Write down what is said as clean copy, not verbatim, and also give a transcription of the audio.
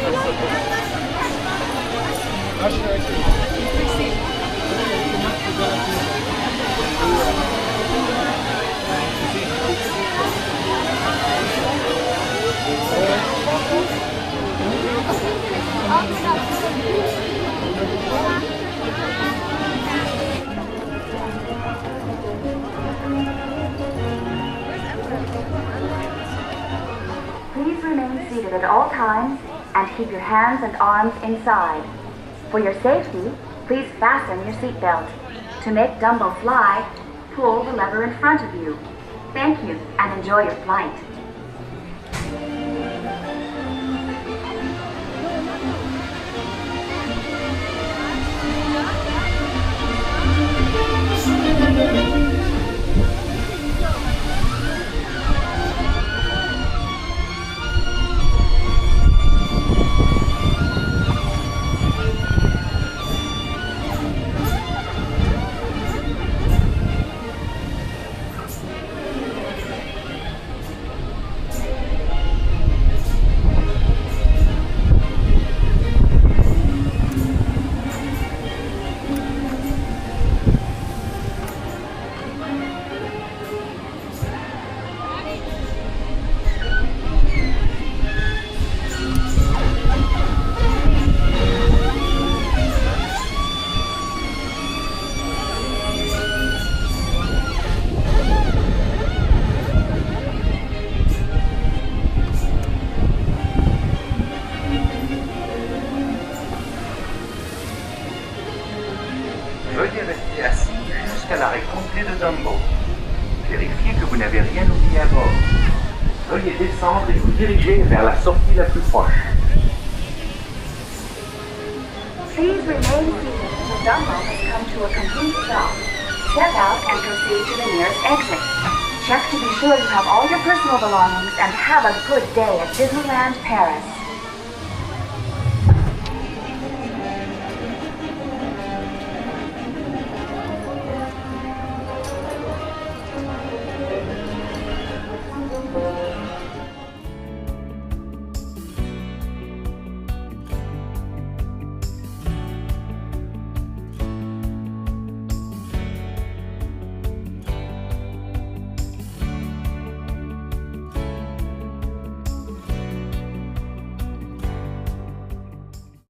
Please remain seated at all times and keep your hands and arms inside. For your safety, please fasten your seatbelt. To make Dumbo fly, pull the lever in front of you. Thank you and enjoy your flight. Veuillez rester assis jusqu'à l'arrêt complet de Dumbo. Vérifiez que vous n'avez rien oublié à bord. Veuillez descendre et vous diriger vers la sortie la plus proche. Please remain seated until Dumbo has come to a complete stop. Step out and proceed to the nearest exit. Check to be sure you have all your personal belongings and have a good day at Disneyland, Paris.